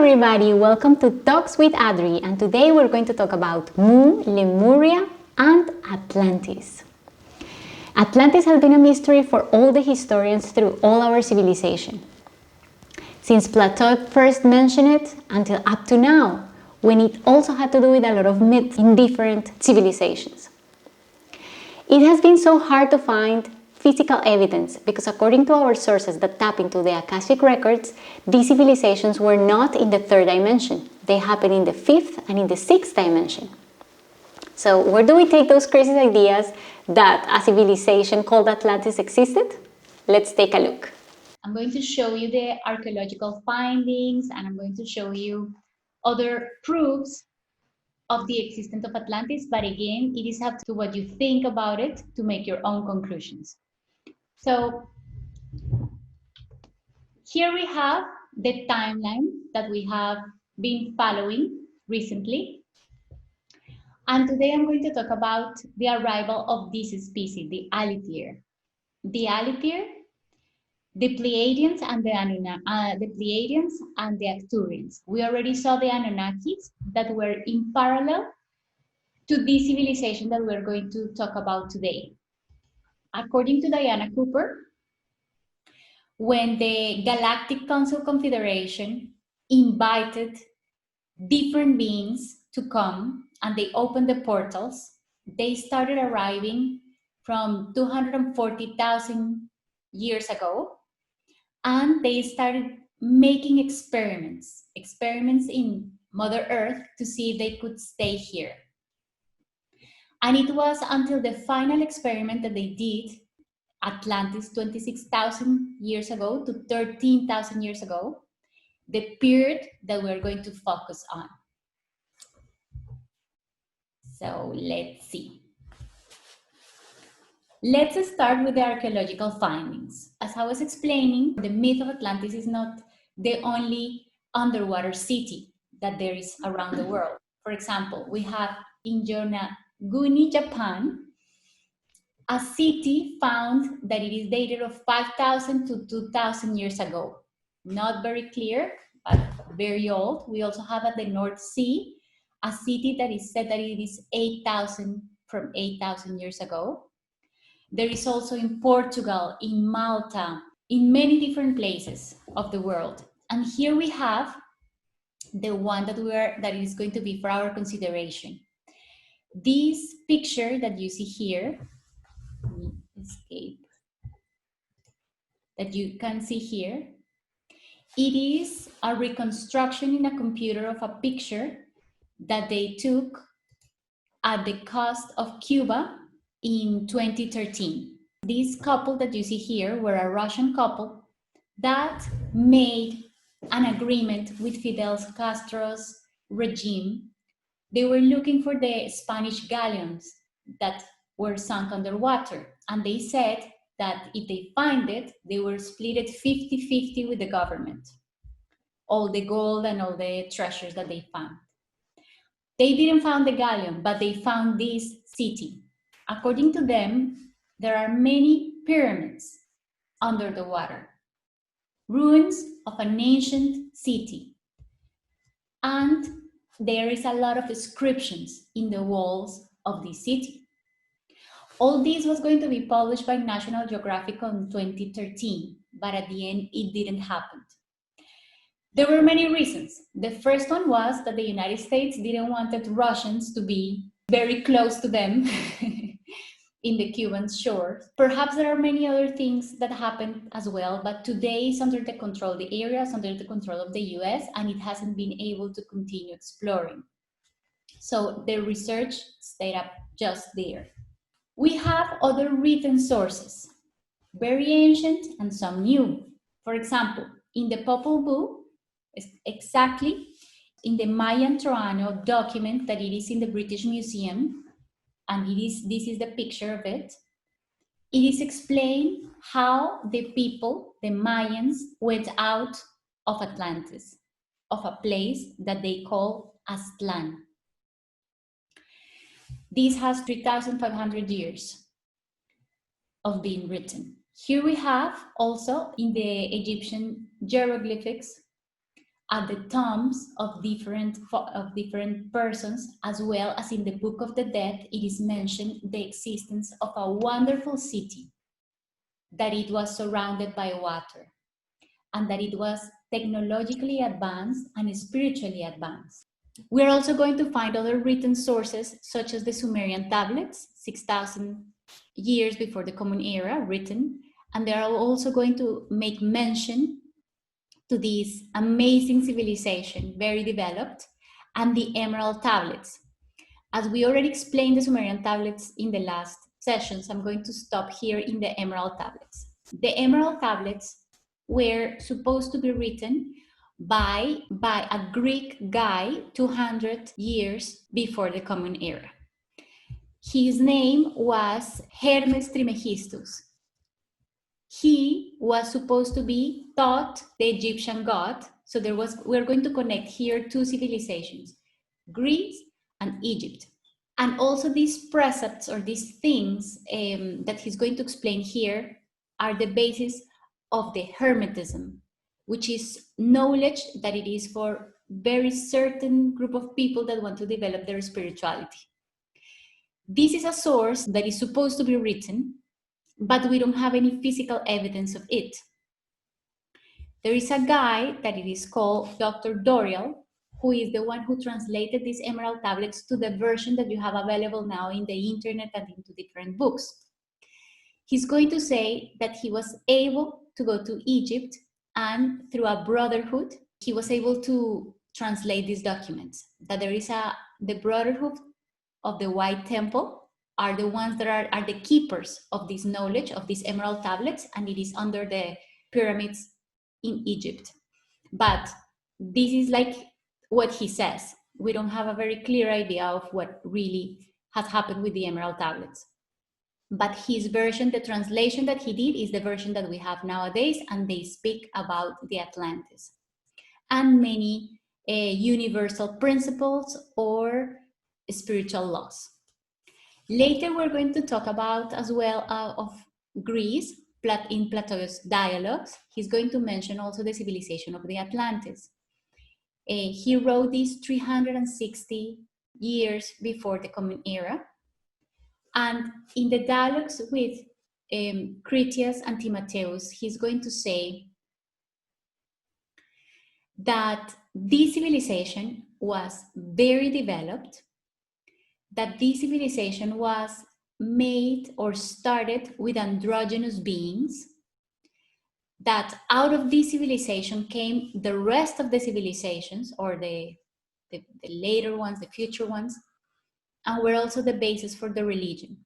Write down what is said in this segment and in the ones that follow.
everybody, welcome to Talks with Adri, and today we're going to talk about Mu, Lemuria and Atlantis. Atlantis has been a mystery for all the historians through all our civilization. Since Plato first mentioned it until up to now, when it also had to do with a lot of myths in different civilizations. It has been so hard to find physical evidence because according to our sources that tap into the Akashic records, these civilizations were not in the third dimension. They happen in the fifth and in the sixth dimension. So where do we take those crazy ideas that a civilization called Atlantis existed? Let's take a look. I'm going to show you the archaeological findings, and I'm going to show you other proofs of the existence of Atlantis, but again, it is up to what you think about it to make your own conclusions. So here we have the timeline that we have been following recently. And today I'm going to talk about the arrival of this species, the Alitier. The Alitier, the Pleiadians and the Pleiadians and the Arcturians. We already saw the Anunnakis that were in parallel to this civilization that we're going to talk about today. According to Diana Cooper, when the Galactic Council Confederation invited different beings to come and they opened the portals, they started arriving from 240,000 years ago, and they started making experiments in Mother Earth to see if they could stay here. And it was until the final experiment that they did, Atlantis 26,000 years ago to 13,000 years ago, the period that we're going to focus on. So let's see. Let's start with the archaeological findings. As I was explaining, the myth of Atlantis is not the only underwater city that there is around the world. For example, we have in Yonaguni, Japan, a city found that it is dated of 5,000 to 2,000 years ago. Not very clear, but very old. We also have at the North Sea, a city that is said that it is 8,000 from 8,000 years ago. There is also in Portugal, in Malta, in many different places of the world. And here we have the one that is going to be for our consideration. This picture that you see here, that you can see here, it is a reconstruction in a computer of a picture that they took at the coast of Cuba in 2013. This couple that you see here were a Russian couple that made an agreement with Fidel Castro's regime. They were looking for the Spanish galleons that were sunk underwater, and they said that if they find it, they were split it 50-50 with the government, all the gold and all the treasures that they found. They didn't find the galleon, but they found this city. According to them, there are many pyramids under the water, ruins of an ancient city. And there is a lot of inscriptions in the walls of this city. All this was going to be published by National Geographic in 2013, but at the end, it didn't happen. There were many reasons. The first one was that the United States didn't want the Russians to be very close to them in the Cuban shores. Perhaps there are many other things that happened as well, but today is under the control, the area is under the control of the US, and it hasn't been able to continue exploring. So the research stayed up just there. We have other written sources, very ancient and some new. For example, in the Popol Vuh, exactly in the Mayan Troano document that it is in the British Museum, and this is the picture of it, it is explained how the people, the Mayans, went out of Atlantis, of a place that they call Aztlán. This has 3,500 years of being written. Here we have also in the Egyptian hieroglyphics at the tombs of different persons, as well as in the Book of the Dead, it is mentioned the existence of a wonderful city, that it was surrounded by water, and that it was technologically advanced and spiritually advanced. We're also going to find other written sources, such as the Sumerian tablets, 6,000 years before the Common Era, written, and they are also going to make mention to this amazing civilization, very developed, and the Emerald tablets. As we already explained the Sumerian tablets in the last sessions, I'm going to stop here in the Emerald tablets. The Emerald tablets were supposed to be written by a Greek guy 200 years before the Common Era. His name was Hermes Trismegistus. He was supposed to be thought the Egyptian god. So we're going to connect here two civilizations, Greece and Egypt. And also these precepts or these things that he's going to explain here are the basis of the Hermetism, which is knowledge that it is for very certain group of people that want to develop their spirituality. This is a source that is supposed to be written, but we don't have any physical evidence of it. There is a guy that it is called Dr. Doriel, who is the one who translated these Emerald tablets to the version that you have available now in the internet and into different books. He's going to say that he was able to go to Egypt, and through a brotherhood, he was able to translate these documents. That there is the Brotherhood of the White Temple are the ones that are the keepers of this knowledge, of these Emerald tablets, and it is under the pyramids in Egypt. But this is like what he says. We don't have a very clear idea of what really has happened with the Emerald tablets. But his version, the translation that he did, is the version that we have nowadays, and they speak about the Atlantis and many universal principles or spiritual laws. Later, we're going to talk about as well of Greece in Plato's dialogues. He's going to mention also the civilization of the Atlantis. He wrote this 360 years before the Common Era. And in the dialogues with Critias and Timotheus, he's going to say that this civilization was very developed, that this civilization was made or started with androgynous beings, that out of this civilization came the rest of the civilizations, or the later ones, the future ones, and were also the basis for the religion.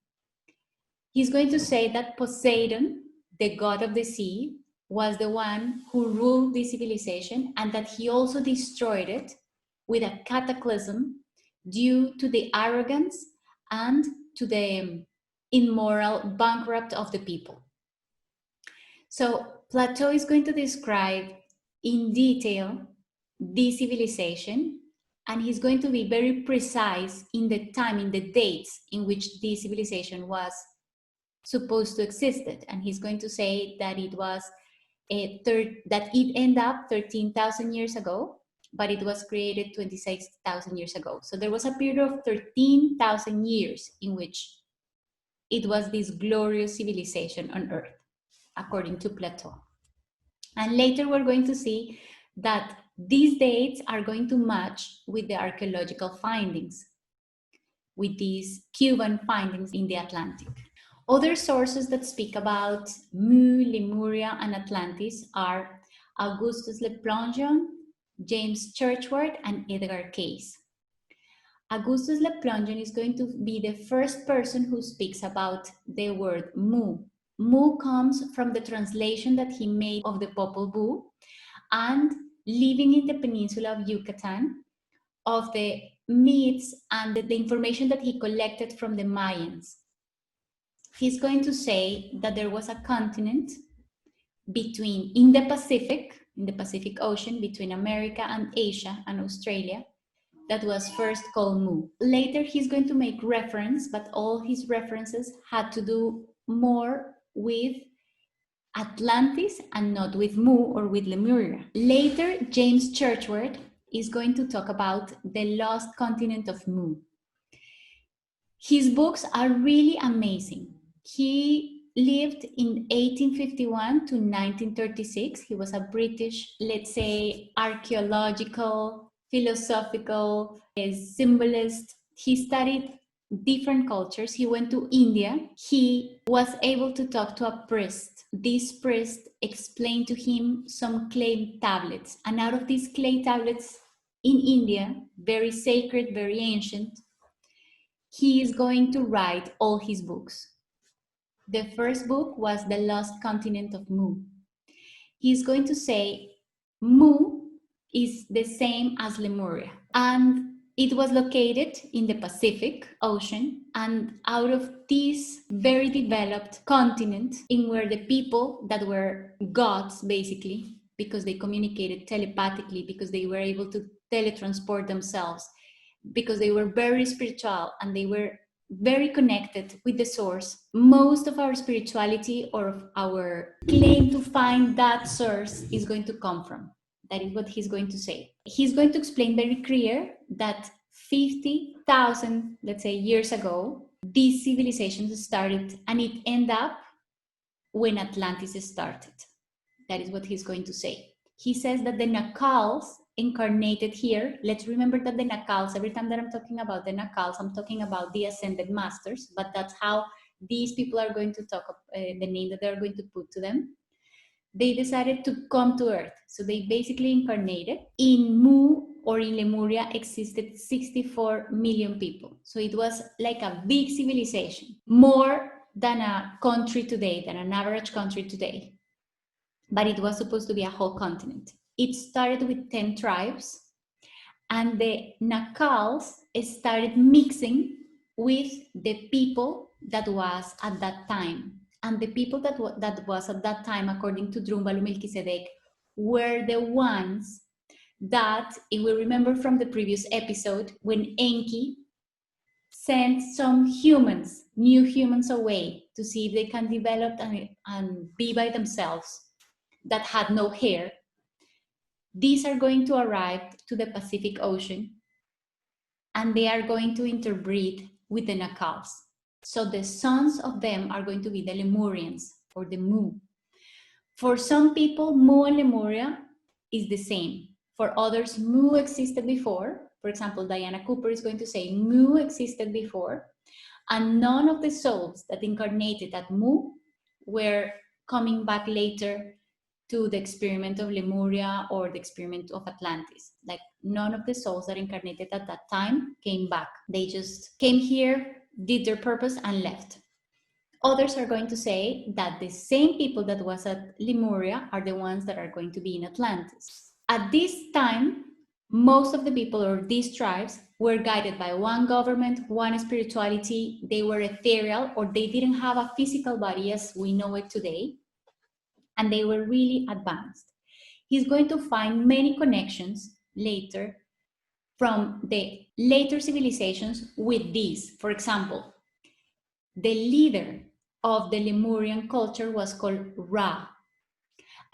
He's going to say that Poseidon, the god of the sea, was the one who ruled this civilization, and that he also destroyed it with a cataclysm due to the arrogance and to the immoral bankrupt of the people. So Plato is going to describe in detail this civilization, and he's going to be very precise in the time, in the dates in which this civilization was supposed to existed. And he's going to say that it was that it ended up 13,000 years ago, but it was created 26,000 years ago. So there was a period of 13,000 years in which it was this glorious civilization on Earth, according to Plato. And later we're going to see that these dates are going to match with the archaeological findings, with these Cuban findings in the Atlantic. Other sources that speak about Mu, Lemuria, and Atlantis are Augustus Le Plongeon, James Churchward, and Edgar Cayce. Augustus Le Plongeon is going to be the first person who speaks about the word Mu. Mu comes from the translation that he made of the Popol Vuh, and living in the peninsula of Yucatan, of the myths and the information that he collected from the Mayans. He's going to say that there was a continent in the Pacific Ocean, between America and Asia and Australia, that was first called Mu. Later, he's going to make reference, but all his references had to do more with Atlantis and not with Mu or with Lemuria. Later, James Churchward is going to talk about the lost continent of Mu. His books are really amazing. He lived in 1851 to 1936. He was a British, let's say, archaeological, philosophical, symbolist. He studied different cultures. He went to India. He was able to talk to a priest. This priest explained to him some clay tablets. And out of these clay tablets in India, very sacred, very ancient, he is going to write all his books. The first book was The Lost Continent of Mu. He's going to say Mu is the same as Lemuria, and it was located in the Pacific Ocean, and out of this very developed continent in where the people that were gods, basically, because they communicated telepathically, because they were able to teletransport themselves, because they were very spiritual and they were very connected with the source. Most of our spirituality or our claim to find that source is going to come from. That is what he's going to say. He's going to explain very clear that 50,000, let's say, years ago, these civilizations started, and it ended up when Atlantis started. That is what he's going to say. He says that the Nakals incarnated here. Let's remember that the Nakals, every time that I'm talking about the Nakals, I'm talking about the ascended masters, but that's how these people are going to talk, the name that they're going to put to them. They decided to come to Earth. So they basically incarnated. In Mu or in Lemuria existed 64 million people. So it was like a big civilization, more than a country today, than an average country today. But it was supposed to be a whole continent. It started with 10 tribes, and the Nakals started mixing with the people that was at that time. And the people that was at that time, according to Drunvalo Melckizedeck, were the ones that, if we remember from the previous episode, when Enki sent some humans, new humans away to see if they can develop and be by themselves, that had no hair, these are going to arrive to the Pacific Ocean, and they are going to interbreed with the Nakals. So the sons of them are going to be the Lemurians or the Mu. For some people, Mu and Lemuria is the same. For others, Mu existed before. For example, Diana Cooper is going to say Mu existed before, and none of the souls that incarnated at Mu were coming back later to the experiment of Lemuria or the experiment of Atlantis. Like, none of the souls that incarnated at that time came back. They just came here, did their purpose, and left. Others are going to say that the same people that was at Lemuria are the ones that are going to be in Atlantis. At this time, most of the people or these tribes were guided by one government, one spirituality. They were ethereal, or they didn't have a physical body as we know it today. And they were really advanced. He's going to find many connections later from the later civilizations with these. For example, the leader of the Lemurian culture was called Ra,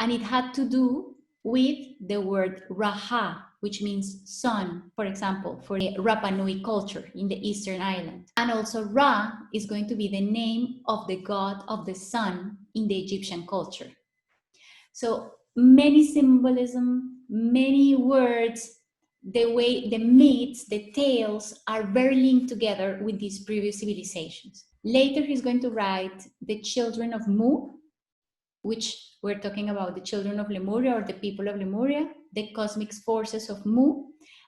and it had to do with the word Raha, which means sun, for example, for the Rapa Nui culture in the Eastern Island. And also Ra is going to be the name of the god of the sun in the Egyptian culture. So many symbolism, many words, the way the myths, the tales are very linked together with these previous civilizations. Later, he's going to write The Children of Mu, which we're talking about the children of Lemuria or the people of Lemuria, the cosmic forces of Mu,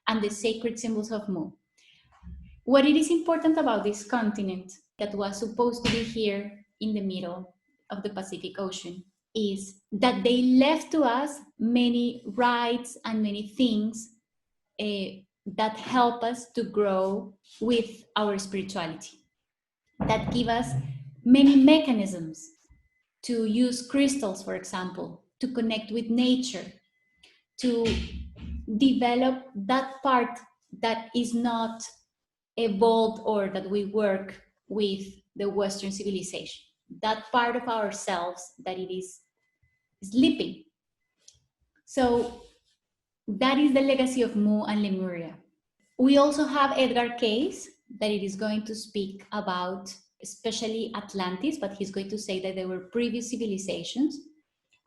and the sacred symbols of Mu. What it is important about this continent that was supposed to be here in the middle of the Pacific Ocean is that they left to us many rights and many things that help us to grow with our spirituality, that give us many mechanisms to use crystals, for example, to connect with nature, to develop that part that is not evolved or that we work with the Western civilization, that part of ourselves that it is sleeping. So that is the legacy of Mu and Lemuria. We also have Edgar Cayce, that it is going to speak about especially Atlantis, but he's going to say that there were previous civilizations,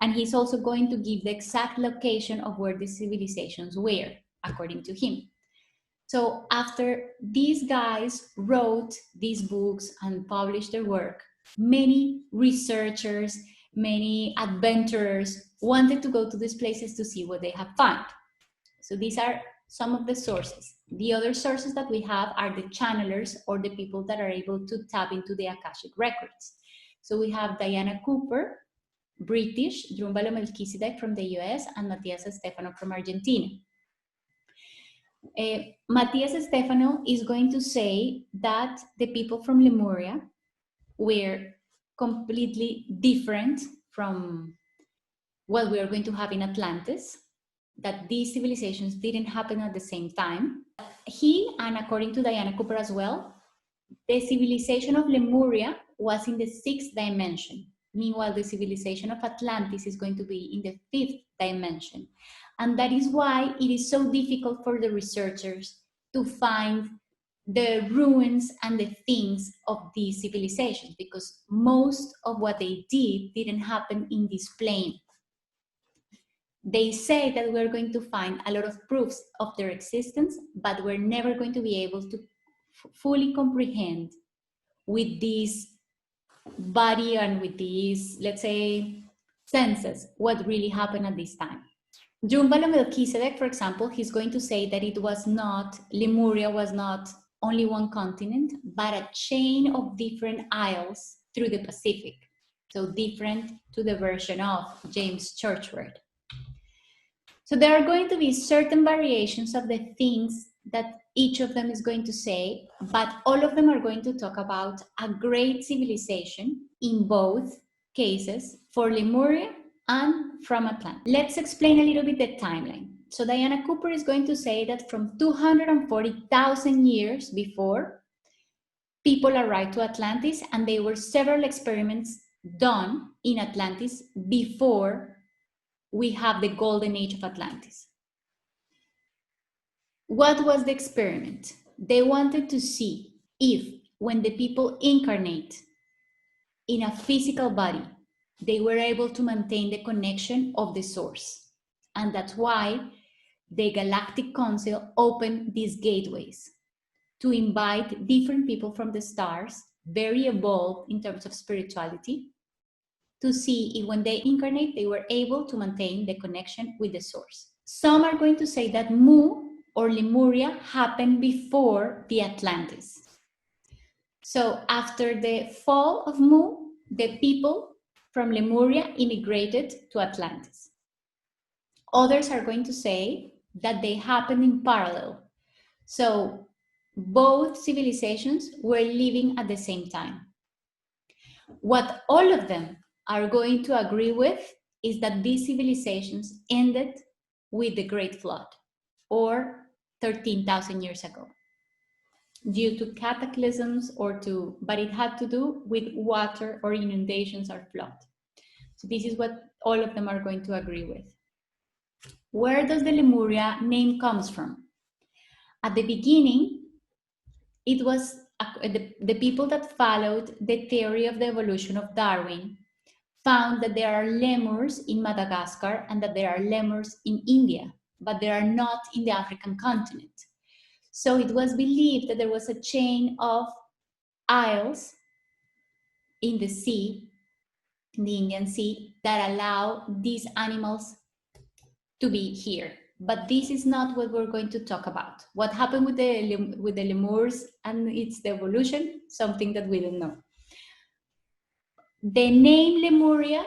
and he's also going to give the exact location of where these civilizations were, according to him. So after these guys wrote these books and published their work, many researchers, many adventurers wanted to go to these places to see what they have found. So these are some of the sources. The other sources that we have are the channelers, or the people that are able to tap into the Akashic records. So we have Diana Cooper, British, Drunvalo Melckizedeck from the US, and Matias Stefano from Argentina. Matias Stefano is going to say that the people from Lemuria were completely different from what we are going to have in Atlantis, that these civilizations didn't happen at the same time. He, and according to Diana Cooper as well, the civilization of Lemuria was in the 6th dimension. Meanwhile, the civilization of Atlantis is going to be in the 5th dimension. And that is why it is so difficult for the researchers to find the ruins and the things of these civilizations, because most of what they didn't happen in this plane. They say that we're going to find a lot of proofs of their existence, but we're never going to be able to fully comprehend with this body and with these, let's say, senses, what really happened at this time. Drunvalo Melckizedeck, for example, he's going to say that it was not, Lemuria was not only one continent, but a chain of different isles through the Pacific. So different to the version of James Churchward. So there are going to be certain variations of the things that each of them is going to say, but all of them are going to talk about a great civilization in both cases, for Lemuria and from Atlantis. Let's explain a little bit the timeline. So Diana Cooper is going to say that from 240,000 years before, people arrived to Atlantis, and there were several experiments done in Atlantis before we have the golden age of Atlantis. What was the experiment? They wanted to see if, when the people incarnate in a physical body, they were able to maintain the connection of the source. And that's why the Galactic Council opened these gateways to invite different people from the stars, very evolved in terms of spirituality, to see if when they incarnate, they were able to maintain the connection with the source. Some are going to say that Mu or Lemuria happened before the Atlantis. So after the fall of Mu, the people from Lemuria immigrated to Atlantis. Others are going to say that they happened in parallel. So both civilizations were living at the same time. What all of them are going to agree with is that these civilizations ended with the Great Flood, or 13,000 years ago, due to cataclysms but it had to do with water or inundations or flood. So this is what all of them are going to agree with. Where does the Lemuria name comes from? At the beginning, it was the people that followed the theory of the evolution of Darwin found that there are lemurs in Madagascar and that there are lemurs in India, but they are not in the African continent. So it was believed that there was a chain of isles in the sea, in the Indian Sea, that allow these animals to be here. But this is not what we're going to talk about. What happened with the lemurs and its evolution, something that we don't know. The name Lemuria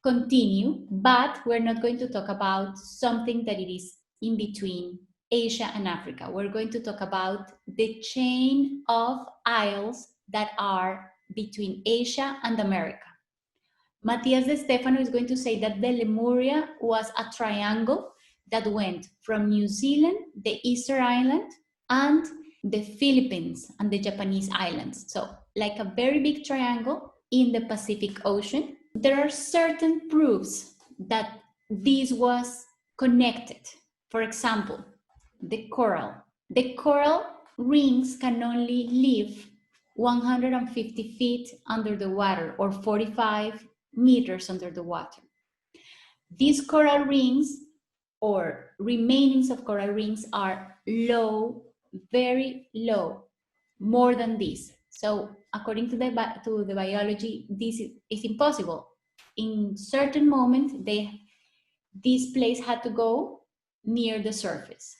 continue, but we're not going to talk about something that it is in between Asia and Africa. We're going to talk about the chain of isles that are between Asia and America. Matias de Stefano is going to say that the Lemuria was a triangle that went from New Zealand, the Easter Island, and the Philippines and the Japanese islands. So like a very big triangle in the Pacific Ocean, there are certain proofs that this was connected. For example, the coral. The coral rings can only live 150 feet under the water or 45 meters under the water. These coral rings or remainings of coral rings are low, very low, more than this. So according to the biology, this is impossible. In certain moment, this place had to go near the surface.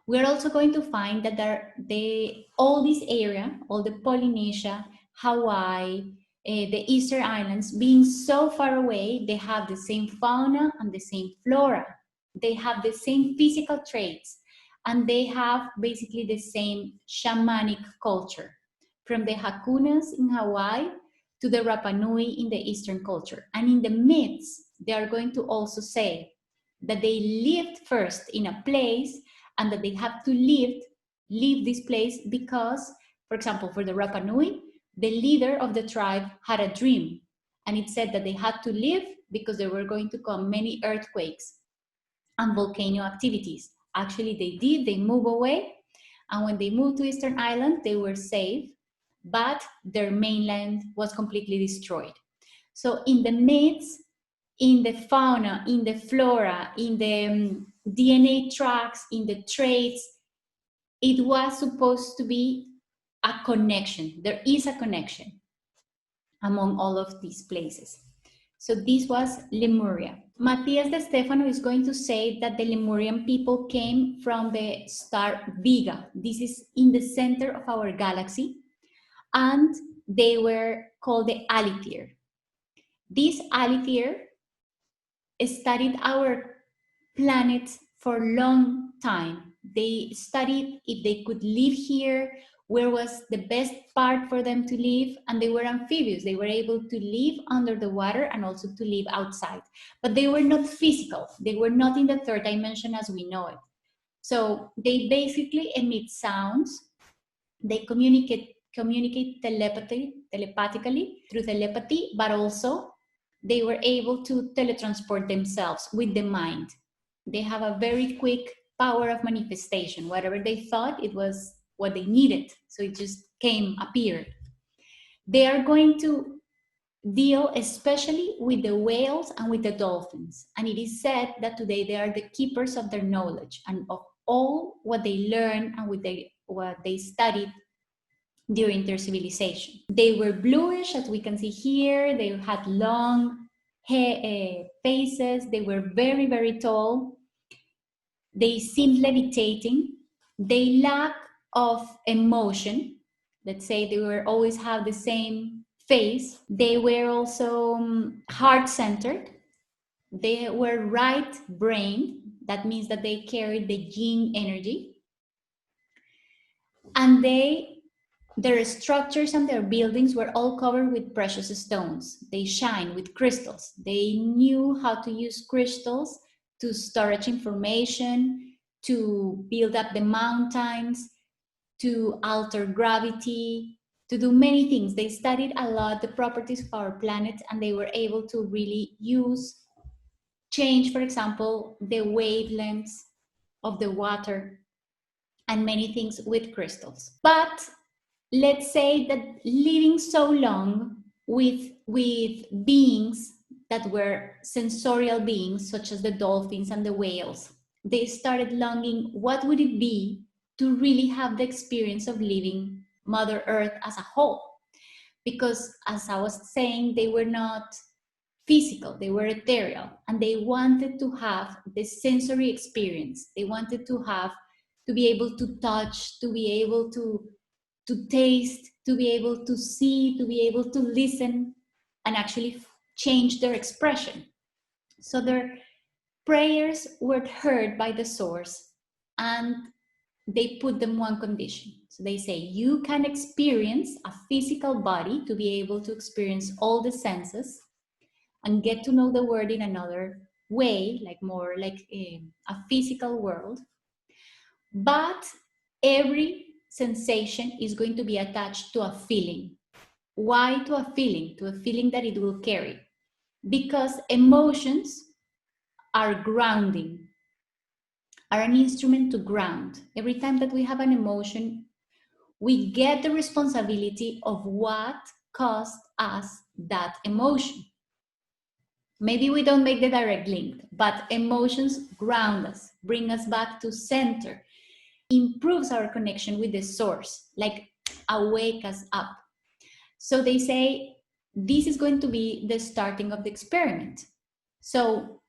We're also going to find that all this area, all the Polynesia, Hawaii, the Eastern Islands, being so far away, they have the same fauna and the same flora. They have the same physical traits, and they have basically the same shamanic culture, from the Hakunas in Hawaii to the Rapa Nui in the Eastern culture. And in the myths, they are going to also say that they lived first in a place and that they have to leave this place because, for example, for the Rapa Nui, the leader of the tribe had a dream, and it said that they had to leave because there were going to come many earthquakes and volcano activities. Actually, they did, they moved away, and when they moved to Eastern Island, they were safe, but their mainland was completely destroyed. So in the myths, in the fauna, in the flora, in the DNA tracks, in the traits, it was supposed to be a connection. There is a connection among all of these places. So this was Lemuria. Matthias de Stefano is going to say that the Lemurian people came from the star Vega. This is in the center of our galaxy, and they were called the Alethea. This Alethea studied our planet for a long time. They studied if they could live here, where was the best part for them to live, and they were amphibious. They were able to live under the water and also to live outside, but they were not physical. They were not in the third dimension as we know it. So they basically emit sounds. They communicate telepathically through telepathy, but also they were able to teletransport themselves with the mind. They have a very quick power of manifestation. Whatever they thought, it was what they needed. So it just appeared. They are going to deal especially with the whales and with the dolphins. And it is said that today they are the keepers of their knowledge and of all what they learned and what they studied during their civilization. They were bluish, as we can see here. They had long faces. They were very, very tall. They seemed levitating. They lack of emotion. Let's say they were always have the same face. They were also heart-centered. They were right-brained. That means that they carried the yin energy. And their structures and their buildings were all covered with precious stones. They shine with crystals. They knew how to use crystals to storage information, to build up the mountains, to alter gravity, to do many things. They studied a lot the properties of our planet, and they were able to really change, for example, the wavelengths of the water and many things with crystals. But let's say that living so long with beings that were sensorial beings, such as the dolphins and the whales, they started longing, what would it be to really have the experience of living Mother Earth as a whole? Because as I was saying, they were not physical, they were ethereal, and they wanted to have the sensory experience. They wanted to be able to touch, to be able to taste, to be able to see, to be able to listen, and actually change their expression. So their prayers were heard by the source, and they put them one condition. So they say, you can experience a physical body to be able to experience all the senses and get to know the world in another way, like more like a physical world. But every sensation is going to be attached to a feeling. Why to a feeling? To a feeling that it will carry. Because emotions are grounding, are an instrument to ground. Every time that we have an emotion, we get the responsibility of what caused us that emotion. Maybe we don't make the direct link, but emotions ground us, bring us back to center, improves our connection with the source, like awake us up. So they say this is going to be the starting of the experiment. So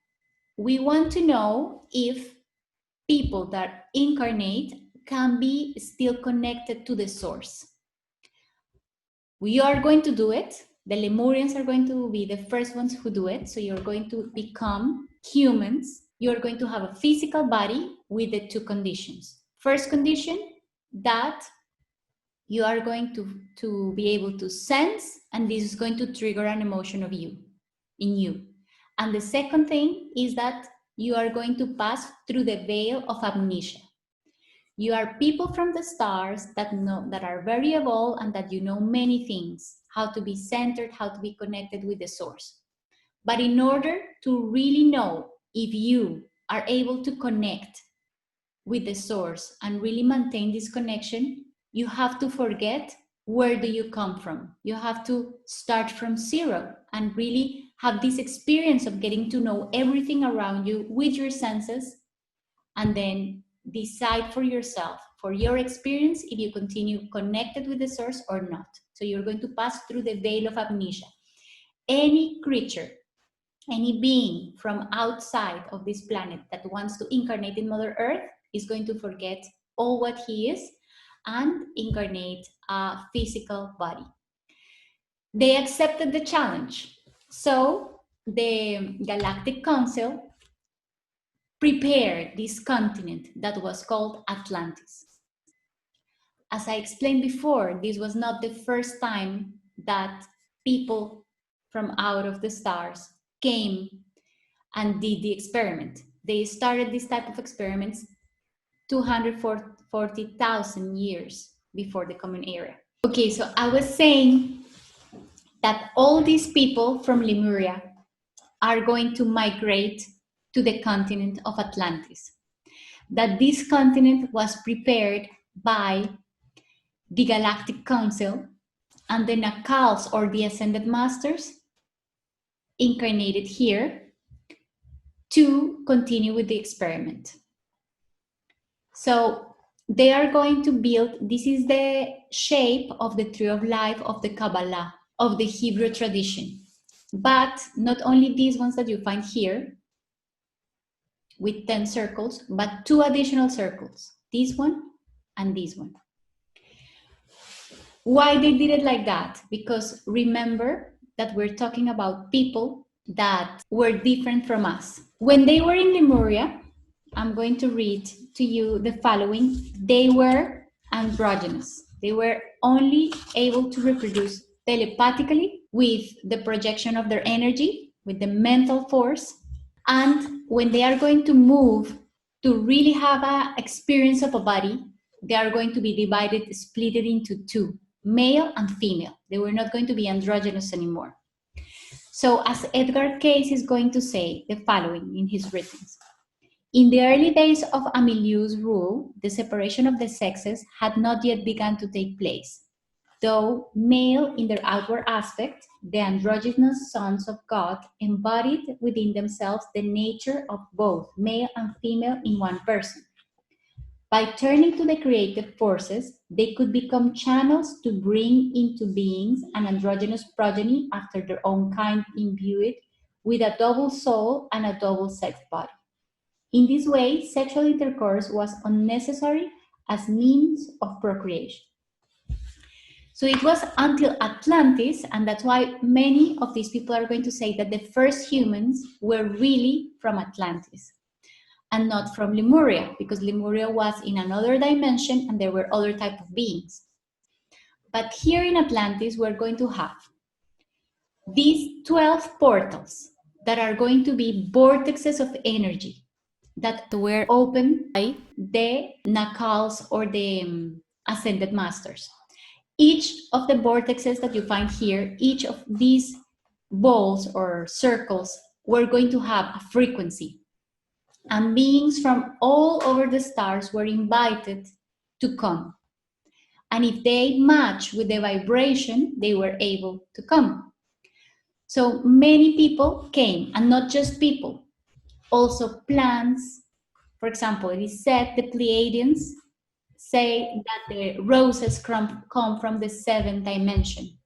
we want to know if people that incarnate can be still connected to the source. We are going to do it. The Lemurians are going to be the first ones who do it. So you're going to become humans. You're going to have a physical body with the two conditions. First condition, that you are going to be able to sense, and this is going to trigger an emotion of you, in you. And the second thing is that you are going to pass through the veil of amnesia. You are people from the stars that are very evolved and that you know many things, how to be centered, how to be connected with the source. But in order to really know if you are able to connect with the source and really maintain this connection, you have to forget where do you come from. You have to start from zero and really have this experience of getting to know everything around you with your senses, and then decide for yourself, for your experience, if you continue connected with the source or not. So you're going to pass through the veil of amnesia. Any creature, any being from outside of this planet that wants to incarnate in Mother Earth is going to forget all what he is and incarnate a physical body. They accepted the challenge. So the Galactic Council prepared this continent that was called Atlantis. As I explained before, this was not the first time that people from out of the stars came and did the experiment. They started this type of experiments 240,000 years before the Common Era. Okay, so I was saying that all these people from Lemuria are going to migrate to the continent of Atlantis. That this continent was prepared by the Galactic Council, and the Nakals, or the Ascended Masters, incarnated here to continue with the experiment. So they are going to build, this is the shape of the tree of life of the Kabbalah, of the Hebrew tradition. But not only these ones that you find here, with 10 circles, but 2 additional circles, this one and this one. Why they did it like that? Because remember that we're talking about people that were different from us. When they were in Lemuria, I'm going to read to you the following. They were androgynous. They were only able to reproduce telepathically with the projection of their energy, with the mental force. And when they are going to move to really have an experience of a body, they are going to be divided, split into 2. Male and female. They were not going to be androgynous anymore. So as Edgar Cayce is going to say the following in his writings. In the early days of Amilieu's rule, the separation of the sexes had not yet begun to take place. Though male in their outward aspect, the androgynous sons of God embodied within themselves the nature of both male and female in one person. By turning to the creative forces, they could become channels to bring into beings an androgynous progeny after their own kind, imbued with a double soul and a double sex body. In this way, sexual intercourse was unnecessary as means of procreation. So it was until Atlantis, and that's why many of these people are going to say that the first humans were really from Atlantis and not from Lemuria, because Lemuria was in another dimension and there were other type of beings. But here in Atlantis, we're going to have these 12 portals that are going to be vortexes of energy that were opened by the Nakals, or the Ascended Masters. Each of the vortexes that you find here, each of these balls or circles, were going to have a frequency. And beings from all over the stars were invited to come. And if they match with the vibration, they were able to come. So many people came, and not just people, also plants. For example, it is said the Pleiadians say that the roses come from the seventh dimension.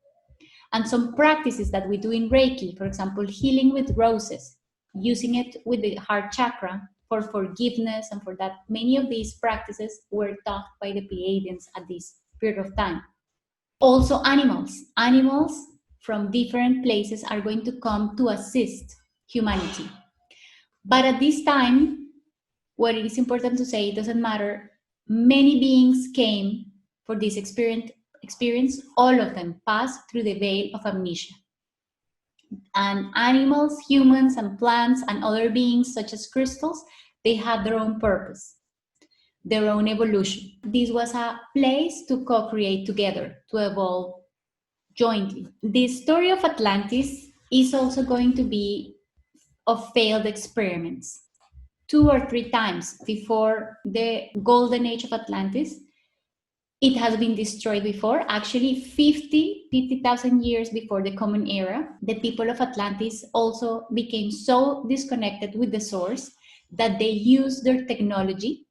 And some practices that we do in Reiki, for example, healing with roses, using it with the heart chakra for forgiveness and for that, many of these practices were taught by the Pleiadians at this period of time. Also animals. Animals from different places are going to come to assist humanity. But at this time, what it is important to say, it doesn't matter, many beings came for this experience, all of them passed through the veil of amnesia. And animals, humans, and plants, and other beings such as crystals, they had their own purpose, their own evolution. This was a place to co-create together, to evolve jointly. The story of Atlantis is also going to be of failed experiments. 2 or 3 times before the golden age of Atlantis, it has been destroyed before. Actually, 50,000 years before the Common Era, the people of Atlantis also became so disconnected with the source that they used their technology,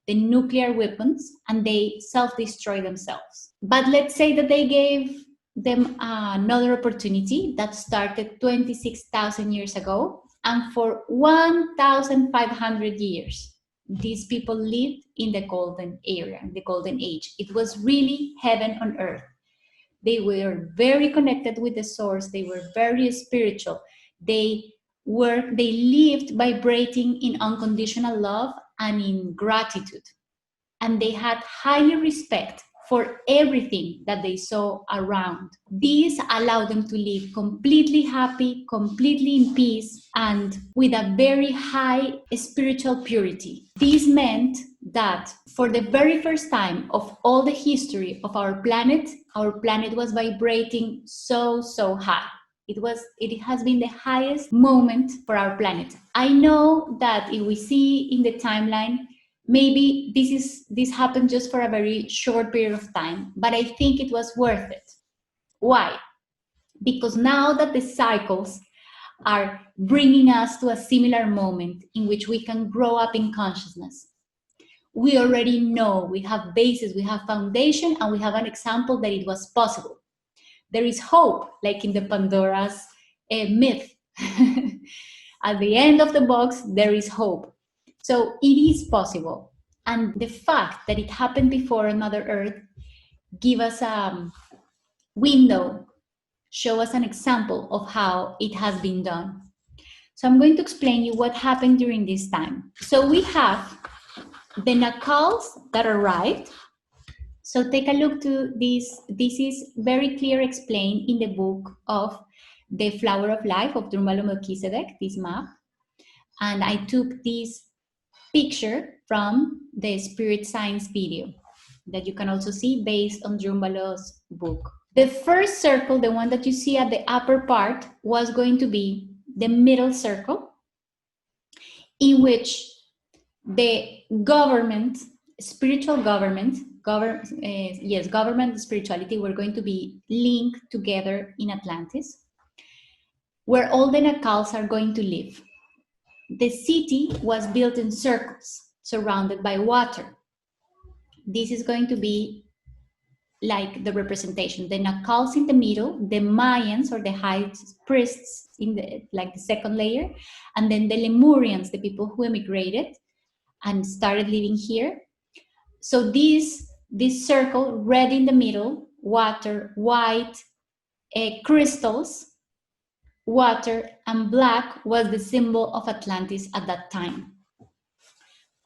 the nuclear weapons, and they self-destroyed themselves. But let's say that they gave them another opportunity that started 26,000 years ago, and for 1,500 years, these people lived in the golden era, the golden age. It was really heaven on earth. They were very connected with the source. They were very spiritual. They lived vibrating in unconditional love and in gratitude. And they had highly respect for everything that they saw around. This allowed them to live completely happy, completely in peace, and with a very high spiritual purity. This meant that for the very first time of all the history of our planet was vibrating so high. It has been the highest moment for our planet. I know that if we see in the timeline, maybe this happened just for a very short period of time, but I think it was worth it. Why? Because now that the cycles are bringing us to a similar moment in which we can grow up in consciousness. We already know, we have basis, we have foundation, and we have an example that it was possible. There is hope, like in the Pandora's myth. At the end of the box, there is hope. So it is possible. And the fact that it happened before on Mother Earth give us a window, show us an example of how it has been done. So I'm going to explain you what happened during this time. So we have the Nakals that arrived. So take a look to this. This is very clear explained in the book of The Flower of Life of Drunvalo Melckizedeck, this map. And I took this picture from the Spirit Science video that you can also see based on Drunvalo's book. The first circle, the one that you see at the upper part, was going to be the middle circle, in which the government, spiritual government, government and spirituality were going to be linked together in Atlantis, where all the Nakals are going to live. The city was built in circles, surrounded by water. This is going to be like the representation. The Nakals in the middle, the Mayans or the high priests in the second layer, and then the Lemurians, the people who emigrated and started living here. So this circle, red in the middle, water, white, crystals, water, and black was the symbol of Atlantis at that time.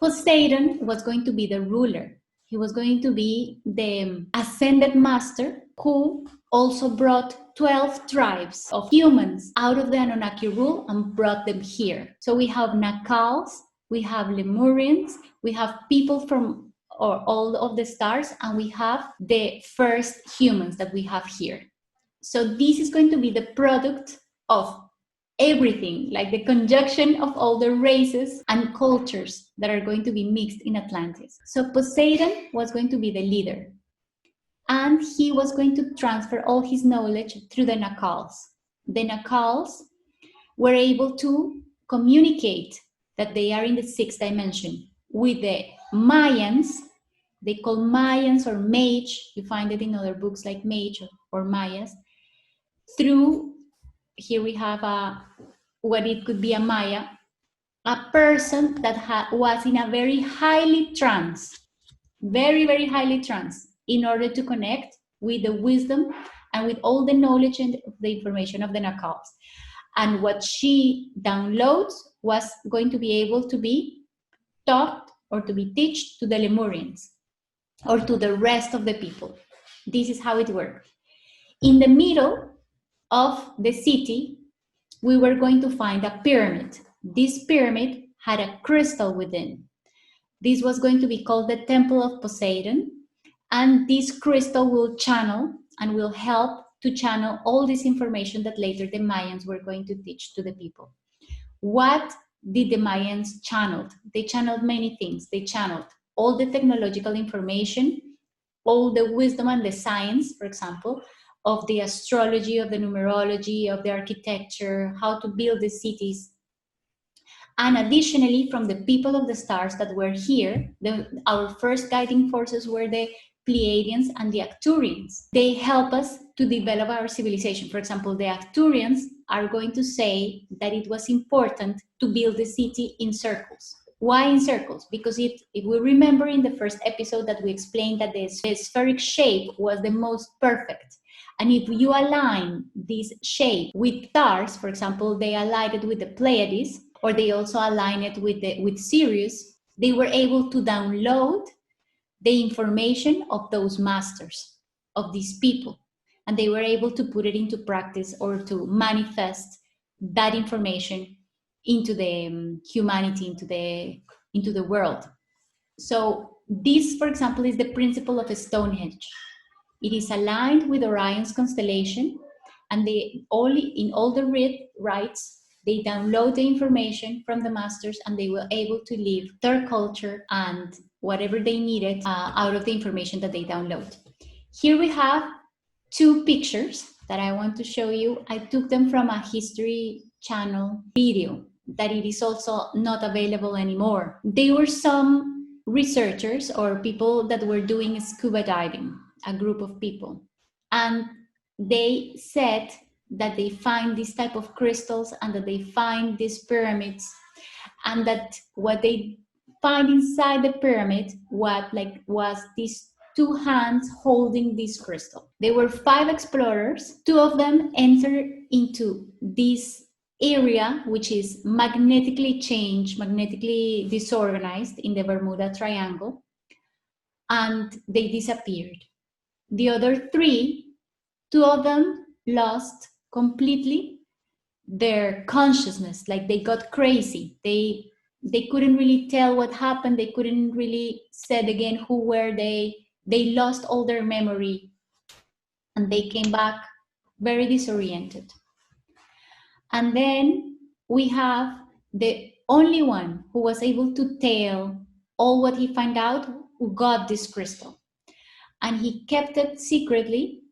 Poseidon was going to be the ruler. He was going to be the ascended master who also brought 12 tribes of humans out of the Anunnaki rule and brought them here. So we have Nakals, we have Lemurians, we have people from or all of the stars, and we have the first humans that we have here. So this is going to be the product of everything, like the conjunction of all the races and cultures that are going to be mixed in Atlantis. So Poseidon was going to be the leader, and he was going to transfer all his knowledge through the Nacals. The Nacals were able to communicate that they are in the sixth dimension with the Mayans. They call Mayans or mage, you find it in other books like mage or Mayas, through, here we have what it could be a Maya, a person that was in a very highly trance, very, very highly trance, in order to connect with the wisdom and with all the knowledge and the information of the Nacals. And what she downloads was going to be able to be taught or to be taught to the Lemurians or to the rest of the people. This is how it worked. In the middle of the city, we were going to find a pyramid. This pyramid had a crystal within. This was going to be called the Temple of Poseidon, and this crystal will channel and will help to channel all this information that later the Mayans were going to teach to the people. What did the Mayans channel? They channeled many things. They channeled all the technological information, all the wisdom and the science, for example, of the astrology, of the numerology, of the architecture, how to build the cities. And additionally, from the people of the stars that were here, our first guiding forces were the Pleiadians and the Arcturians. They help us to develop our civilization. For example, the Arcturians are going to say that it was important to build the city in circles. Why in circles? Because if we remember in the first episode that we explained that the spheric shape was the most perfect. And if you align this shape with stars, for example, they aligned it with the Pleiades, or they also align it with Sirius, they were able to download the information of those masters, of these people. And they were able to put it into practice or to manifest that information into the humanity, into the world. So this, for example, is the principle of Stonehenge. It is aligned with Orion's constellation, and in all the rites, they download the information from the masters, and they were able to live their culture and whatever they needed out of the information that they download. Here we have two pictures that I want to show you. I took them from a History Channel video that it is also not available anymore. They were some researchers or people that were doing scuba diving, a group of people. And they said that they find this type of crystals and that they find these pyramids, and that what they find inside the pyramid was these two hands holding this crystal. There were 5 explorers. 2 of them entered into this area, which is magnetically changed, magnetically disorganized in the Bermuda Triangle, and they disappeared. The other 3, 2 of them lost completely their consciousness, like they got crazy. They couldn't really tell what happened. They couldn't really say again who were they. They lost all their memory, and they came back very disoriented. And then we have the only one who was able to tell all what he found out, who got this crystal. And he kept it secretly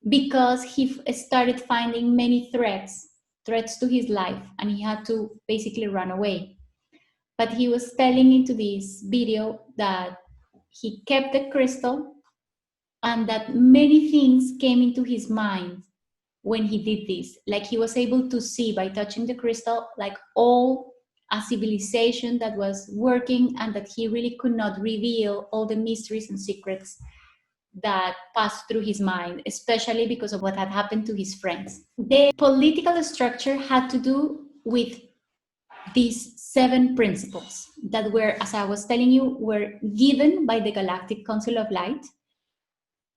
because he started finding many threats to his life, and he had to basically run away. But he was telling into this video that he kept the crystal and that many things came into his mind when he did this. Like he was able to see by touching the crystal, like all a civilization that was working, and that he really could not reveal all the mysteries and secrets that passed through his mind, especially because of what had happened to his friends. The political structure had to do with these 7 principles that were, as I was telling you, were given by the Galactic Council of Light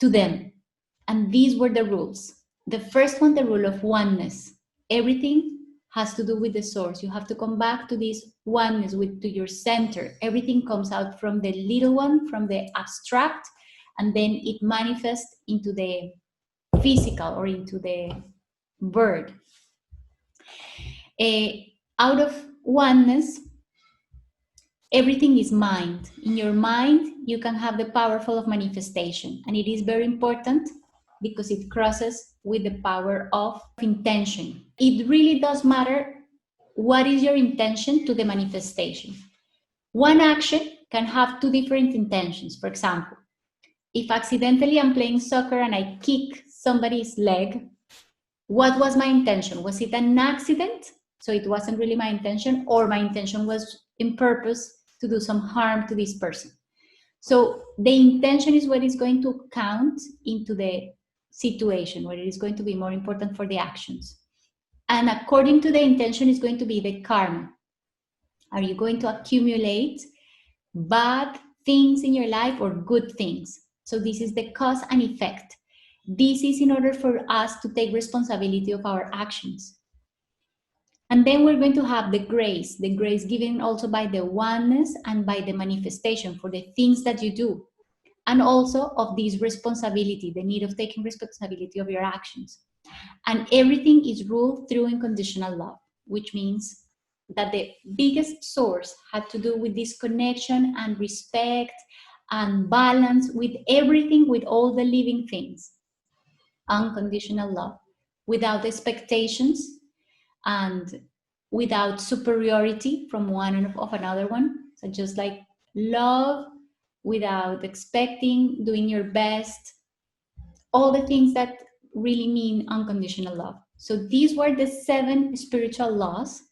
to them. And these were the rules. The first one, the rule of oneness. Everything has to do with the source. You have to come back to this oneness, to your center. Everything comes out from the little one, from the abstract, and then it manifests into the physical or into the bird. Out of oneness, everything is mind. In your mind, you can have the powerful of manifestation, and it is very important because it crosses with the power of intention. It really does matter what is your intention to the manifestation. One action can have two different intentions. For example, if accidentally I'm playing soccer and I kick somebody's leg, what was my intention? Was it an accident? So it wasn't really my intention, or my intention was in purpose to do some harm to this person. So the intention is what is going to count into the situation, where it is going to be more important for the actions. And according to the intention is going to be the karma. Are you going to accumulate bad things in your life or good things? So this is the cause and effect. This is in order for us to take responsibility of our actions. And then we're going to have the grace given also by the oneness and by the manifestation for the things that you do. And also of this responsibility, the need of taking responsibility of your actions. And everything is ruled through unconditional love, which means that the biggest source had to do with this connection and respect and balance with everything, with all the living things. Unconditional love, without expectations and without superiority from one of another one. So just like love without expecting, doing your best, all the things that really mean unconditional love. So these were the 7 spiritual laws.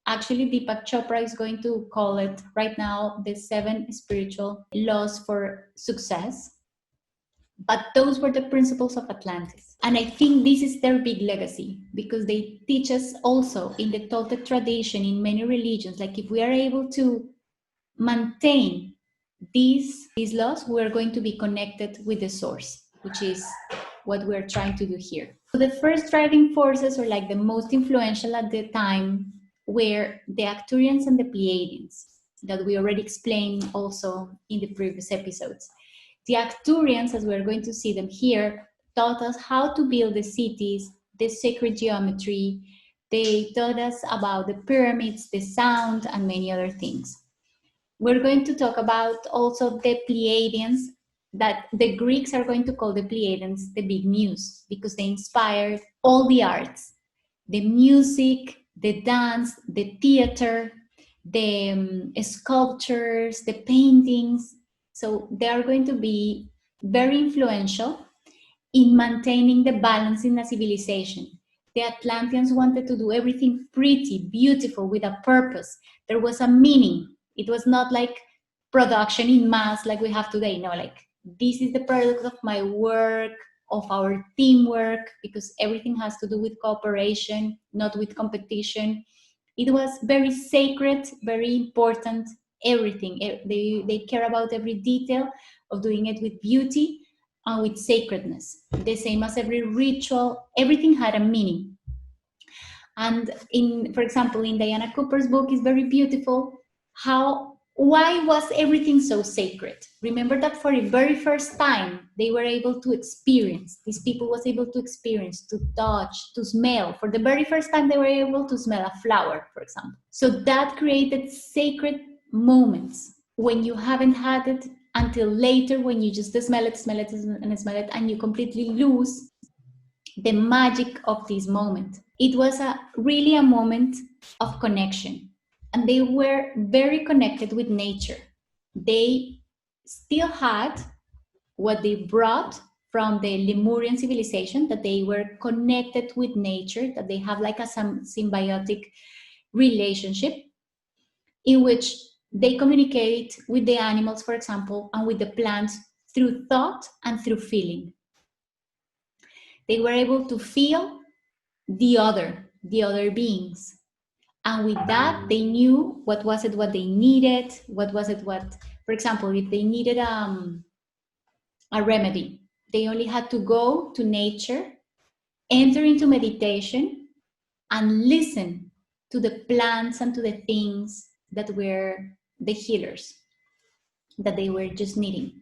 Actually, Deepak Chopra is going to call it right now the 7 spiritual laws for success. But those were the principles of Atlantis. And I think this is their big legacy, because they teach us also in the Toltec tradition, in many religions, like if we are able to maintain these laws, we are going to be connected with the source, which is what we're trying to do here. So the first driving forces, or like the most influential at the time, were the Arcturians and the Pleiadians, that we already explained also in the previous episodes. The Arcturians, as we're going to see them here, taught us how to build the cities, the sacred geometry. They taught us about the pyramids, the sound, and many other things. We're going to talk about also the Pleiadians, that the Greeks are going to call the Pleiadians the big muse, because they inspired all the arts, the music, the dance, the theater, the sculptures, the paintings. So they are going to be very influential in maintaining the balance in a civilization. The Atlanteans wanted to do everything pretty, beautiful, with a purpose. There was a meaning. It was not like production in mass like we have today. No, like this is the product of my work, of our teamwork, because everything has to do with cooperation, not with competition. It was very sacred, very important, everything. They care about every detail of doing it with beauty and with sacredness. The same as every ritual, everything had a meaning. And for example, in Diana Cooper's book, is very beautiful why was everything so sacred? Remember that for the very first time, they were able to experience, these people was able to experience, to touch, to smell. For the very first time, they were able to smell a flower, for example. So that created sacred moments when you haven't had it until later, when you just smell it, and you completely lose the magic of this moment. It was really a moment of connection. And they were very connected with nature. They still had what they brought from the Lemurian civilization, that they were connected with nature, that they have like a symbiotic relationship in which they communicate with the animals, for example, and with the plants through thought and through feeling. They were able to feel the other beings. And with that, they knew what they needed, for example, if they needed a remedy, they only had to go to nature, enter into meditation, and listen to the plants and to the things that were the healers, that they were just needing.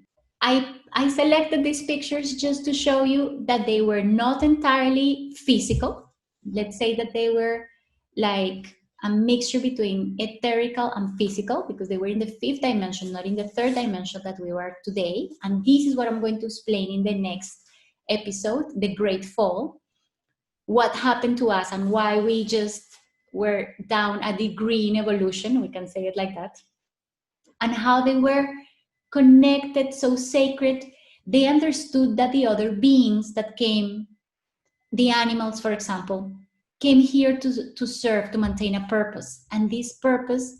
I selected these pictures just to show you that they were not entirely physical. Let's say that they were like a mixture between etherical and physical, because they were in the fifth dimension, not in the third dimension that we are today. And this is what I'm going to explain in the next episode, the Great Fall, what happened to us and why we just were down a degree in evolution, we can say it like that, and how they were connected, so sacred. They understood that the other beings that came, the animals, for example, came here to serve, to maintain a purpose. And this purpose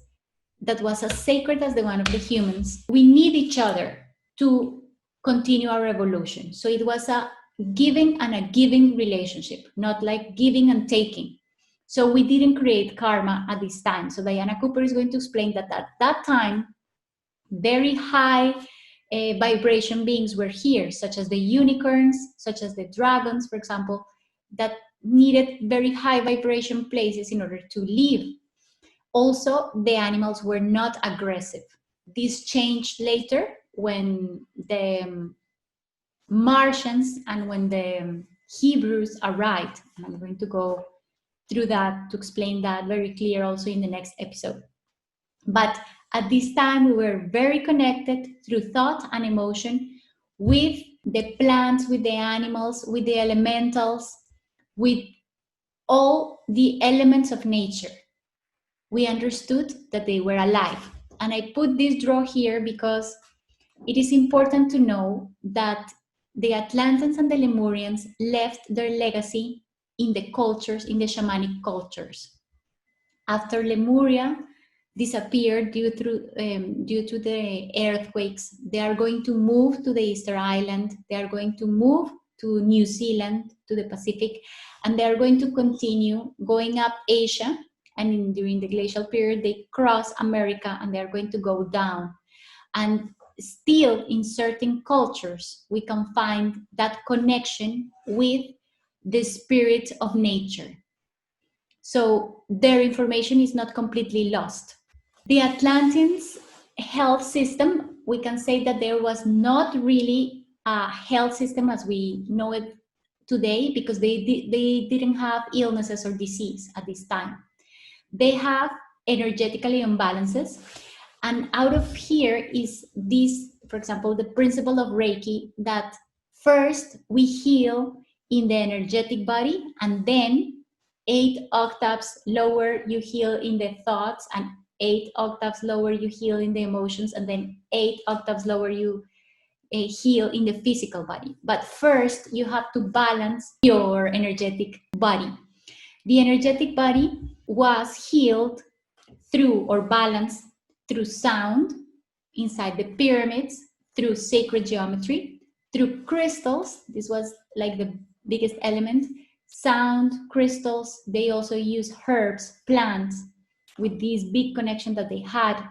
that was as sacred as the one of the humans, we need each other to continue our evolution. So it was a giving and a giving relationship, not like giving and taking. So we didn't create karma at this time. So Diana Cooper is going to explain that at that time, very high vibration beings were here, such as the unicorns, such as the dragons, for example, that needed very high vibration places in order to live. Also, the animals were not aggressive. This changed later when the Martians and when the Hebrews arrived. And I'm going to go through that to explain that very clear also in the next episode. But at this time, we were very connected through thought and emotion with the plants, with the animals, with the elementals, with all the elements of nature. We understood that they were alive. And I put this draw here because it is important to know that the Atlanteans and the Lemurians left their legacy in the cultures, in the shamanic cultures. After Lemuria disappeared due to the earthquakes, they are going to move to the Easter Island, they are going to move to New Zealand, to the Pacific, and they are going to continue going up Asia, and during the glacial period, they cross America and they are going to go down. And still in certain cultures, we can find that connection with the spirit of nature. So their information is not completely lost. The Atlanteans' health system, we can say that there was not really a health system as we know it today, because they didn't have illnesses or disease at this time. They have energetically imbalances. And out of here is this, for example, the principle of Reiki, that first we heal in the energetic body, and then 8 octaves lower you heal in the thoughts, and 8 octaves lower you heal in the emotions, and then 8 octaves lower you heal in the physical body. But first you have to balance your energetic body. The energetic body was healed through, or balanced through, sound inside the pyramids, through sacred geometry, through crystals. This was like the biggest element. Sound, crystals. They also use herbs, plants, with this big connection that they had.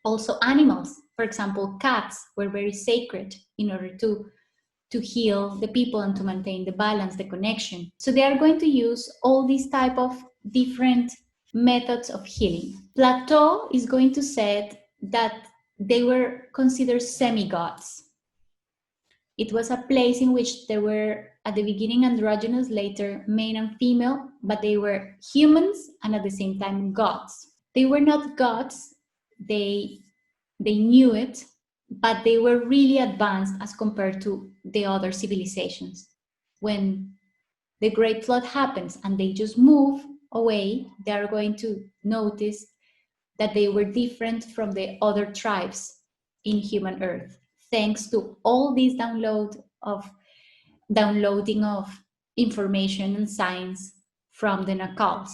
Also animals, for example, cats were very sacred in order to heal the people and to maintain the balance, the connection. So they are going to use all these type of different methods of healing. Plato is going to say that they were considered semi-gods. It was a place in which there were at the beginning androgynous, later male and female, but they were humans and at the same time gods. They were not gods, they knew it, but they were really advanced as compared to the other civilizations. When the Great Flood happens and they just move away, they are going to notice that they were different from the other tribes in human earth, thanks to all this downloading of information and science from the Nakals.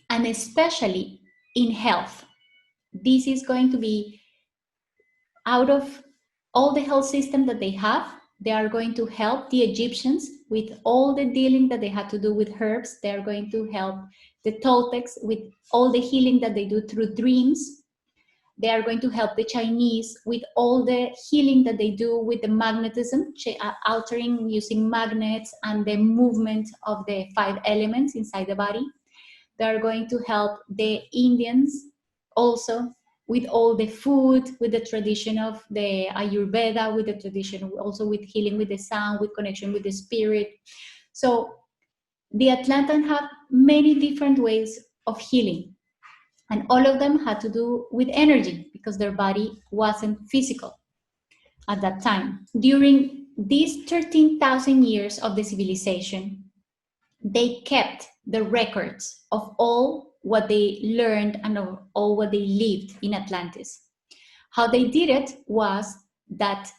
And especially in health. This is going to be, out of all the health system that they have, they are going to help the Egyptians with all the dealing that they had to do with herbs. They are going to help the Toltecs with all the healing that they do through dreams. They are going to help the Chinese with all the healing that they do with the magnetism, altering using magnets and the movement of the 5 elements inside the body. They are going to help the Indians also with all the food, with the tradition of the Ayurveda, with the tradition also with healing with the sound, with connection with the spirit. So the Atlanteans have many different ways of healing, and all of them had to do with energy because their body wasn't physical at that time. During these 13,000 years of the civilization, they kept the records of all what they learned and of all what they lived in Atlantis. How they did it was that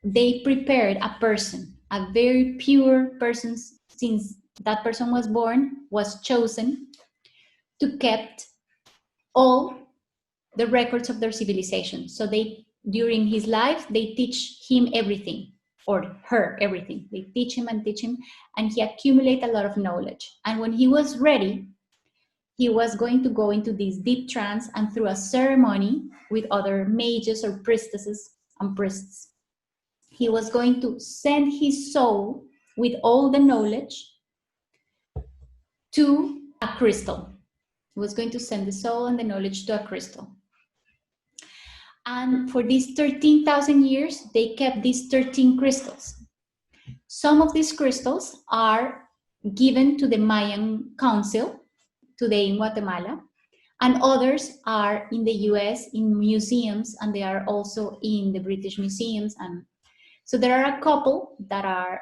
they prepared a person, a very pure person, since that person was born, was chosen to kept all the records of their civilization. So they, during his life, they teach him everything, or her everything. They teach him, and he accumulate a lot of knowledge. And when he was ready, he was going to go into this deep trance, and through a ceremony with other mages or priestesses and priests, he was going to send his soul with all the knowledge to a crystal. He was going to send the soul and the knowledge to a crystal. And for these 13,000 years, they kept these 13 crystals. Some of these crystals are given to the Mayan Council today in Guatemala, and others are in the US in museums, and they are also in the British museums. And so there are a couple that are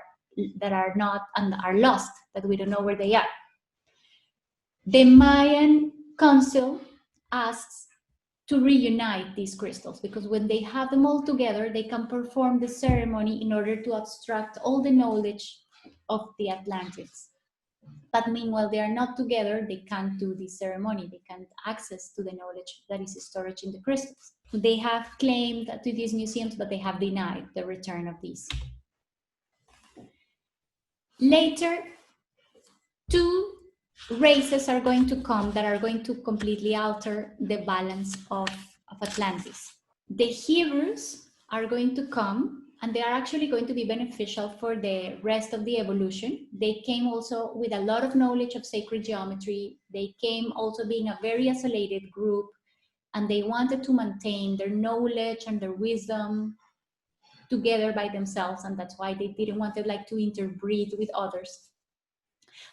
not and are lost, that we don't know where they are. The Mayan Council asks to reunite these crystals, because when they have them all together, they can perform the ceremony in order to abstract all the knowledge of the Atlanteans. But meanwhile, they are not together, they can't do this ceremony, they can't access to the knowledge that is stored in the crystals. They have claimed to these museums, but they have denied the return of these. Later, two races are going to come that are going to completely alter the balance of Atlantis. The Hebrews are going to come, and they are actually going to be beneficial for the rest of the evolution. They came also with a lot of knowledge of sacred geometry. They came also being a very isolated group, and they wanted to maintain their knowledge and their wisdom together by themselves, and that's why they didn't want to interbreed with others.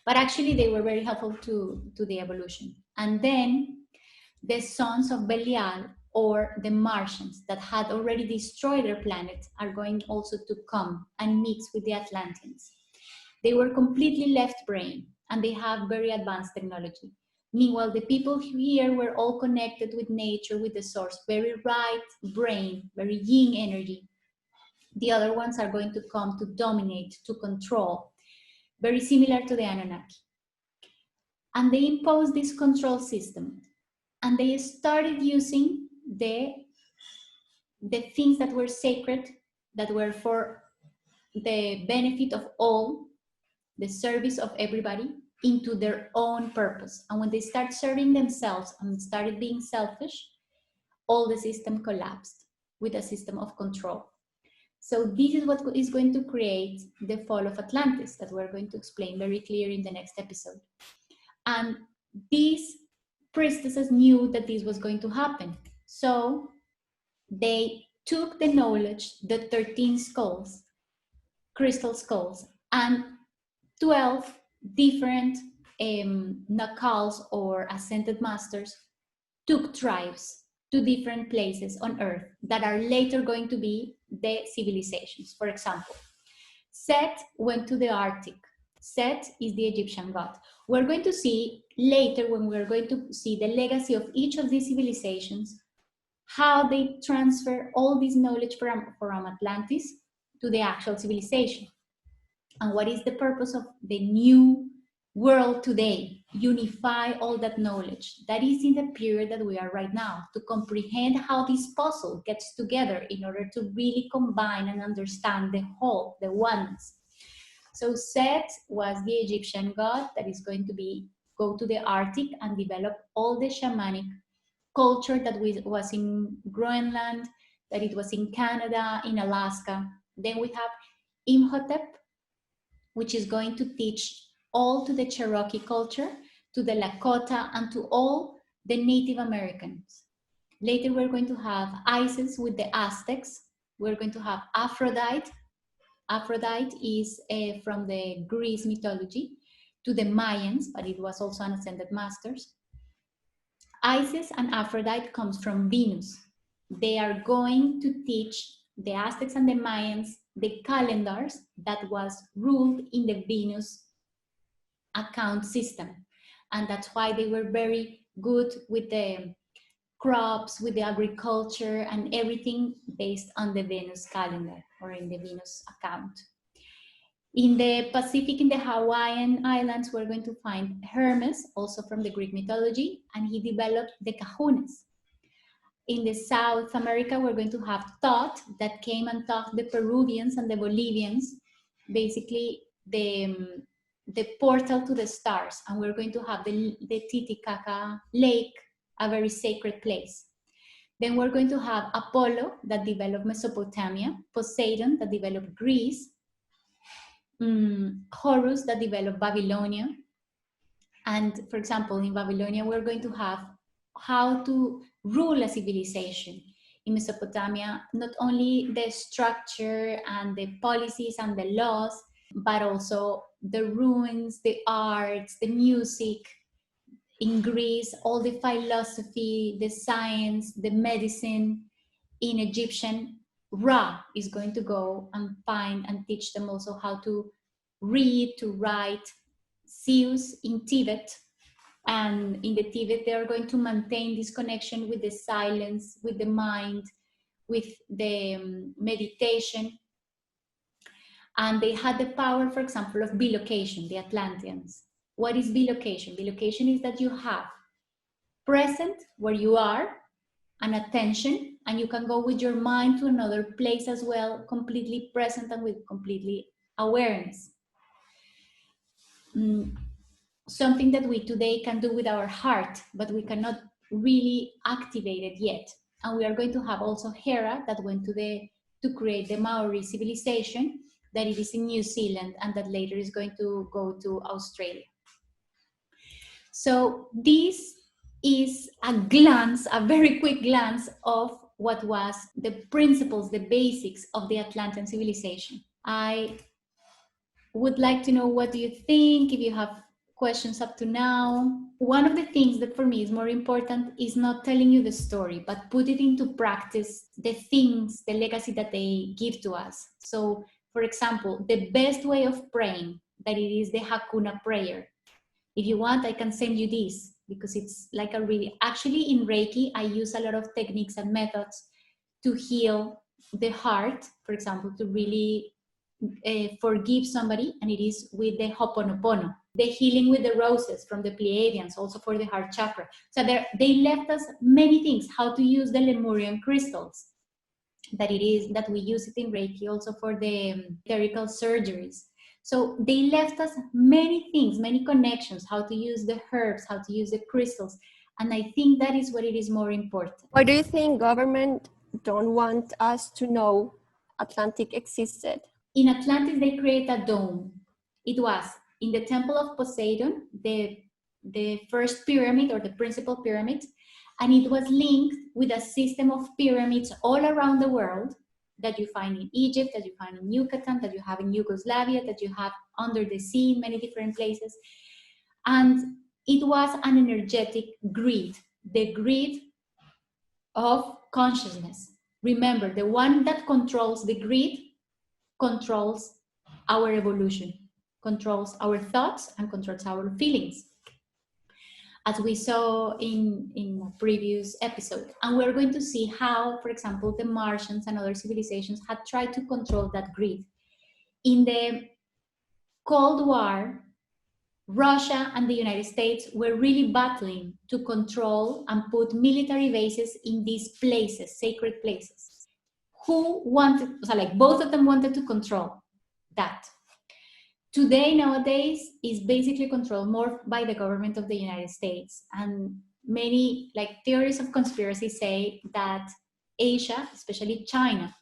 But actually, they were very helpful to the evolution. And then the sons of Belial, or the Martians that had already destroyed their planet, are going also to come and mix with the Atlanteans. They were completely left brain, and they have very advanced technology. Meanwhile, the people here were all connected with nature, with the source, very right brain, very yin energy. The other ones are going to come to dominate, to control, very similar to the Anunnaki. And they imposed this control system, and they started using the things that were sacred, that were for the benefit of all, the service of everybody, into their own purpose. And when they start serving themselves and started being selfish, all the system collapsed with a system of control. So this is what is going to create the fall of Atlantis, that we're going to explain very clear in the next episode. And these priestesses knew that this was going to happen. So they took the knowledge, the 13 skulls, crystal skulls, and 12 different Nakals, or ascended masters, took tribes to different places on Earth that are later going to be the civilizations. For example, Set went to the Arctic. Set is the Egyptian god. We're going to see later, when we're going to see the legacy of each of these civilizations, how they transfer all this knowledge from Atlantis to the actual civilization. And what is the purpose of the new world today? Unify all that knowledge that is in the period that we are right now, to comprehend how this puzzle gets together in order to really combine and understand the whole, the oneness. So Set was the Egyptian god that is going to go to the Arctic and develop all the shamanic culture that was in Greenland, that it was in Canada, in Alaska. Then we have Imhotep, which is going to teach all to the Cherokee culture, to the Lakota, and to all the Native Americans. Later, we're going to have Isis with the Aztecs. We're going to have Aphrodite. Aphrodite is from the Greece mythology, to the Mayans, but it was also an ascended masters. Isis and Aphrodite comes from Venus. They are going to teach the Aztecs and the Mayans the calendars that was ruled in the Venus account system. And that's why they were very good with the crops, with the agriculture, and everything based on the Venus calendar or in the Venus account. In the Pacific, in the Hawaiian Islands, we're going to find Hermes, also from the Greek mythology, and he developed the kahunas. In the South America, we're going to have Thoth, that came and taught the Peruvians and the Bolivians, basically the portal to the stars. And we're going to have the Titicaca Lake, a very sacred place. Then we're going to have Apollo, that developed Mesopotamia, Poseidon, that developed Greece, Horus, that developed Babylonia. And for example, in Babylonia, we're going to have how to rule a civilization. In Mesopotamia, not only the structure and the policies and the laws, but also the ruins, the arts, the music. In Greece, all the philosophy, the science, the medicine. In Egyptian, Ra is going to go and find and teach them also how to read, to write. Zeus in Tibet, and in the Tibet, they are going to maintain this connection with the silence, with the mind, with the meditation. And they had the power, for example, of bilocation, the Atlanteans. What is bilocation? Bilocation is that you have present where you are, and attention, and you can go with your mind to another place as well, completely present and with completely awareness. Something that we today can do with our heart, but we cannot really activate it yet. And we are going to have also Hera, that went to create the Maori civilization, that it is in New Zealand, and that later is going to go to Australia. So this is a glance, a very quick glance of what was the principles, the basics of the Atlantean civilization. I would like to know, what do you think? If you have questions up to now. One of the things that for me is more important is not telling you the story, but put it into practice, the things, the legacy that they give to us. So, for example, the best way of praying, that it is the Hakuna prayer. If you want, I can send you this, because it's like a really, actually in Reiki, I use a lot of techniques and methods to heal the heart, for example, to really forgive somebody, and it is with the Ho'oponopono. The healing with the roses from the Pleiadians, also for the heart chakra. So they left us many things, how to use the Lemurian crystals, that we use it in Reiki, also for the etherical surgeries. So they left us many things, many connections, how to use the herbs, how to use the crystals. And I think that is what it is more important. Why do you think government don't want us to know Atlantic existed? In Atlantis, they create a dome. It was in the temple of Poseidon, the first pyramid, or the principal pyramid, and it was linked with a system of pyramids all around the world that you find in Egypt, that you find in Yucatan, that you have in Yugoslavia, that you have under the sea in many different places. And it was an energetic grid, the grid of consciousness. Remember, the one that controls the grid controls our evolution, controls our thoughts, and controls our feelings, as we saw in a previous episode. And we're going to see how, for example, the Martians and other civilizations had tried to control that grid. In the Cold War, Russia and the United States were really battling to control and put military bases in these places, sacred places. Who wanted, so like both of them wanted to control that. Today, nowadays, is basically controlled more by the government of the United States. And many theories of conspiracy say that Asia, especially China,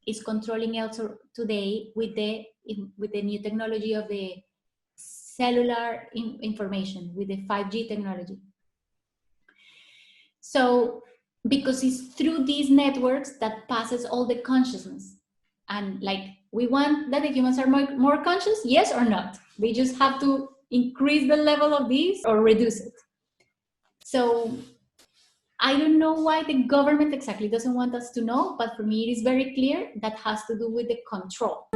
is controlling also today with the new technology of the cellular information with the 5G technology. So, because it's through these networks that passes all the consciousness. And like, we want that the humans are more conscious, yes or not? They just have to increase the level of these or reduce it. So I don't know why the government exactly doesn't want us to know, but for me it is very clear that has to do with the control.